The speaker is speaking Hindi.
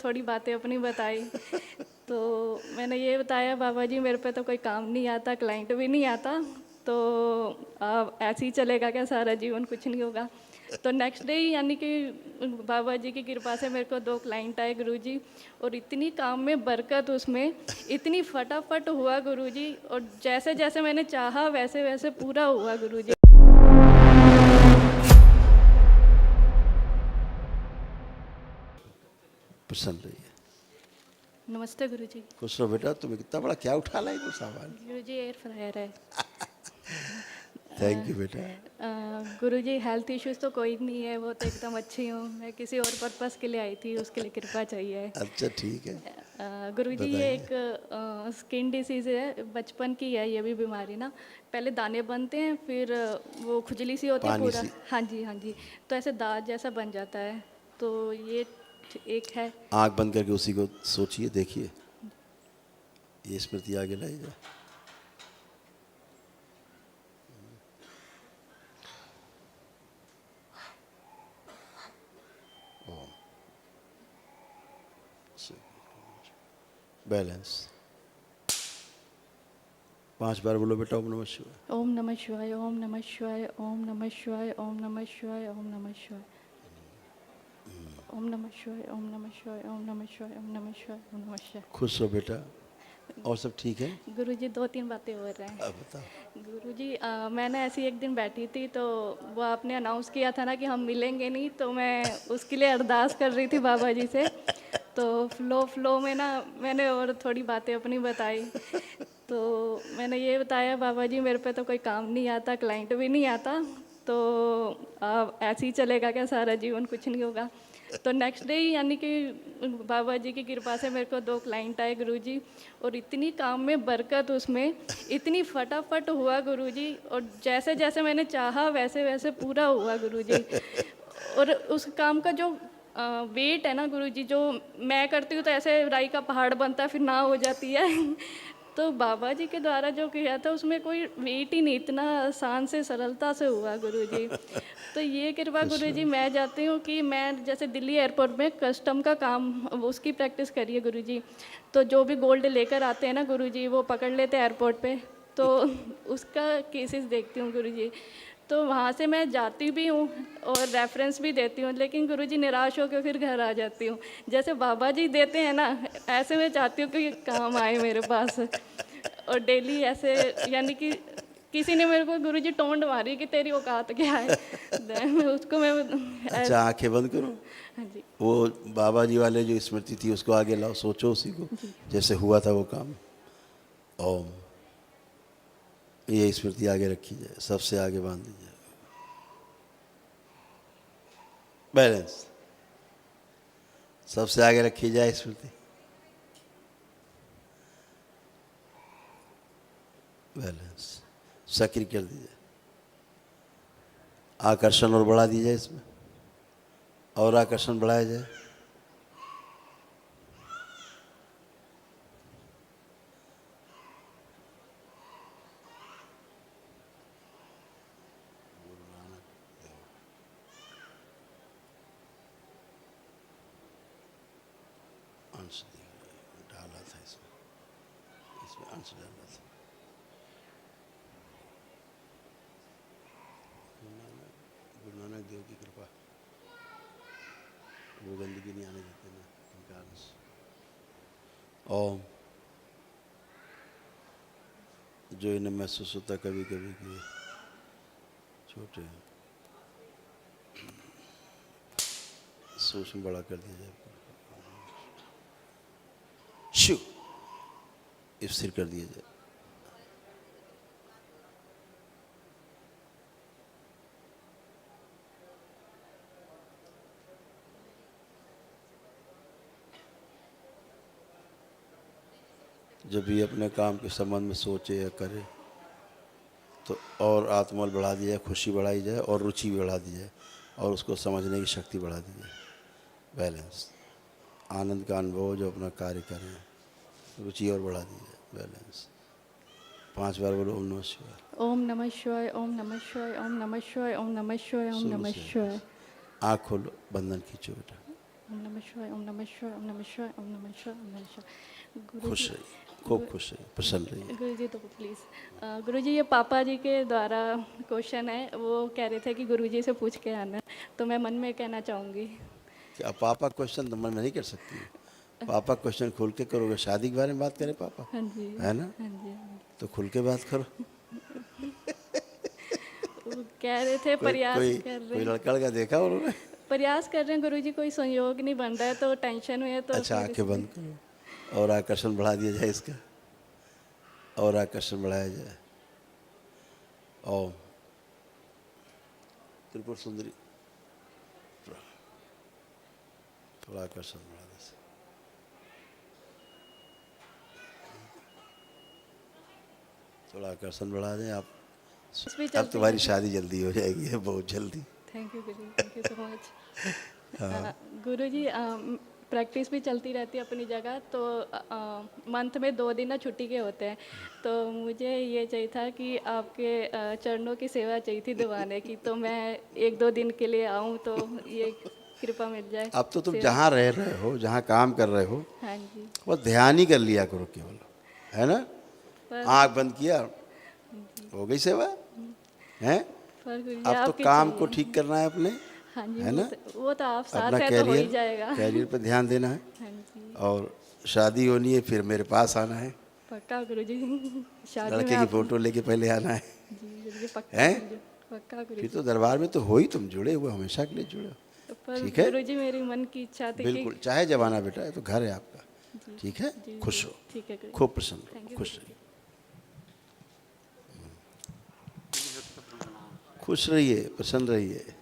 थोड़ी बातें अपनी बताई। तो मैंने ये बताया, बाबा जी मेरे पे तो कोई काम नहीं आता, क्लाइंट भी नहीं आता, तो ऐसे ही चलेगा क्या सारा जीवन, कुछ नहीं होगा। तो नेक्स्ट डे ही यानी कि बाबा जी की कृपा से मेरे को 2 क्लाइंट आए गुरुजी, और इतनी काम में बरकत, उसमें इतनी फटाफट हुआ गुरुजी, और जैसे जैसे मैंने चाहा वैसे वैसे पूरा हुआ गुरुजी। प्रसन्न रहिए। नमस्ते गुरुजी। खुश रहो बेटा। तुम्हें कितना बड़ा क्या उठा लाई तो सामान। गुरुजी एयर फ्रायर है। थैंक यू बेटा। गुरुजी हेल्थ इश्यूज तो कोई नहीं है, वो तो एकदम अच्छी हूँ। मैं किसी और पर्पस के लिए आई थी, उसके लिए कृपा चाहिए। अच्छा ठीक है, गुरुजी ये बताइए। एक स्किन डिसीज़ है, बचपन की है ये भी बीमारी ना। पहले दाने बनते हैं, फिर वो खुजली सी होती है पानी पूरा। सी। हाँ जी हाँ जी। तो ऐसे दाग जैसा बन जाता है। तो ये एक है। आंख बंद करके उसी को सोचिए, देखिए। ये स्मृति आगे लाइए। बैलेंस 5 बार बोलो बेटा, ओम नमः शिवाय। ओम नमः शिवाय, ओम नमः शिवाय, ओम नमः शिवाय, ओम नमः शिवाय, ओम नमः शिवाय, ओम नमः शिवाय, ओम नमः शिवाय, ओम नमः शिवाय, ओम नमः शिवाय, ओम नमः शिवाय। खुश रहो बेटा। और सब ठीक है? गुरुजी 2-3 बातें हो रहे हैं। अब बताओ। गुरुजी मैंने ऐसी एक दिन बैठी थी, तो वो आपने अनाउंस किया था ना कि हम मिलेंगे नहीं, तो मैं उसके लिए अरदास कर रही थी बाबा जी से। तो फ्लो में ना मैंने और थोड़ी बातें अपनी बताई। तो मैंने ये बताया, बाबा जी मेरे पे तो कोई काम नहीं आता, क्लाइंट भी नहीं आता, तो ऐसे ही चलेगा क्या सारा जीवन, कुछ नहीं होगा। तो नेक्स्ट डे ही यानी कि बाबा जी की कृपा से मेरे को 2 क्लाइंट आए गुरुजी, और इतनी काम में बरकत, उसमें इतनी फटाफट हुआ गुरुजी, और जैसे जैसे मैंने चाहा वैसे वैसे पूरा हुआ गुरुजी। और उस काम का जो वेट है ना गुरुजी, जो मैं करती हूँ तो ऐसे राई का पहाड़ बनता है, फिर ना हो जाती है। तो बाबा जी के द्वारा जो किया था उसमें कोई वेट ही नहीं, इतना आसान से सरलता से हुआ गुरुजी। तो ये कृपा गुरुजी, मैं चाहती हूँ कि मैं जैसे दिल्ली एयरपोर्ट में कस्टम का काम, उसकी प्रैक्टिस करिए गुरुजी। तो जो भी गोल्ड लेकर आते हैं ना गुरुजी, वो पकड़ लेते हैं एयरपोर्ट पे, तो उसका केसेस देखती हूँ गुरुजी। तो वहाँ से मैं जाती भी हूँ और रेफरेंस भी देती हूँ, लेकिन गुरुजी निराश होकर फिर घर आ जाती हूँ। जैसे बाबा जी देते हैं ना, ऐसे मैं चाहती हूँ कि काम आए मेरे पास। और डेली ऐसे यानी कि किसी ने मेरे को गुरुजी टोंट मारी कि तेरी औकात क्या है। मैं उसको मैं अच्छा आंखें बंद करो। हाँ जी वो बाबा जी वाले जो स्मृति थी उसको आगे लाओ, सोचो उसी को जी। जैसे हुआ था वो काम। ओम। ये स्मृति आगे रखी जाए, सबसे आगे बांध दीजिए। बैलेंस सबसे आगे रखी जाए स्मृति। बैलेंस सक्रिय कर दीजिए। आकर्षण और बढ़ा दीजिए इसमें, और आकर्षण बढ़ाया जाए। अंश डाला था इसमें अंश डाला था। गुरु नानक देव की कृपा, वो गंदगी नहीं आने देते ना उनका अंश। ओम। जो इन्हें महसूस होता कभी कभी कि छोटे सूक्ष्म बड़ा कर दिया जाए, शिव स्थिर कर दिया जाए। जब भी अपने काम के संबंध में सोचे या करे तो और आत्मबल बढ़ा दिया जाए, खुशी बढ़ाई जाए और रुचि बढ़ा दी जाए और उसको समझने की शक्ति बढ़ा दी जाए। बैलेंस आनंद का अनुभव जो अपना कार्य करें, रुचि और बढ़ा दी जाए। बैलेंस 5 बार बोलो ओम नमः शिवाय। ओम नमः शिवाय, ओम नमः शिवाय, ओम नमः शिवाय, ओम नमः शिवाय, ओम शुरू नमः से शिवाय। आँख खोलो, बंधन खींचो बेटा। ओम नमः शिवाय, ओम नमः शिवाय, ओम नमः शिवाय, ओम नमः शिवाय, ओम नमः शिवाय। गुरु खुश जी, रहिए, खूब खुश रहिए, प्रसन्न रहिए। गुरु जी तो प्लीज़, गुरु जी ये पापा जी के द्वारा क्वेश्चन है, वो कह रहे थे कि गुरु जी से पूछ के आना, तो मैं मन में कहना चाहूँगी। कि अब पापा क्वेश्चन तो मन में नहीं कर सकती है, पापा क्वेश्चन खुल के करोगे। शादी के बारे में बात करें पापा, हाँ जी, है ना? हाँ जी, हाँ तो खुल के बात करो। जी। वो कह रहे थे कोई प्रयास कोई कर रहे कोई हैं, लड़का लड़का देखा उन्होंने? प्रयास कर रहे हैं गुरु जी, कोई संयोग नहीं बन रहा है तो टेंशन में है, तो अच्छा, फिर आंखें बंद करो और आकर्षण बढ़ा दिया जाए इसका, और आकर्षण बढ़ाया जाए। ओम त्रिपुर सुंदरी, थोड़ा आकर्षण बढ़ा दे, थोड़ा आकर्षण बढ़ा दें आप। भी अब चलती तुम्हारी रहती। शादी जल्दी हो जाएगी, है बहुत जल्दी। Thank you Guru, thank you so much. Guru ji, practice भी चलती रहती है अपनी जगह, तो मंथ में 2 दिन ना छुट्टी के होते हैं, तो मुझे ये चाहिए था कि आपके चरणों की सेवा चाहिए थी दिवाने की, तो मैं 1-2 दिन के लिए आऊँ तो ये कृपा मिल जाए। अब तो तुम सेवा। जहाँ रह रहे हो, जहाँ काम कर रहे हो, हाँ जी, वो ध्यान ही कर लिया करो केवल, है ना? पर आँख बंद किया, हो गई सेवा, है? पर गुरु जी अब तो आपकी काम को चाहिए। ठीक करना है अपने, हाँ जी, है वो ना? तो वो तो आप साथ अपना है तो हो ही कैरियर, जाएगा। कैरियर पर ध्यान देना है, हाँ जी, और शादी होनी है फिर मेरे पास आना है, पक्का गुरु जी। शादी में लड़के की आप। फोटो लेके पहले आना है, जी गुरु जी, पक्का हैं? गुरु जी, पक्का गुरु फिर जी। तो दरबार में तो हो ही, तुम जुड़े हुए, हमेशा के लिए जुड़े हो। पर ठीक है, गुरु जी मेरी मन की इच्छा थी कि। बिल्कुल, चाहे जमाना बेटा, ये तो घर है आपका। जी ठीक है, जी खुश जी, हो, ठीक है गुरु जी। खूब प्रसन्न थैंक रहो, यू खुश गुरु रहिए, जी। खुश रहिए, प्रसन्न रहिए।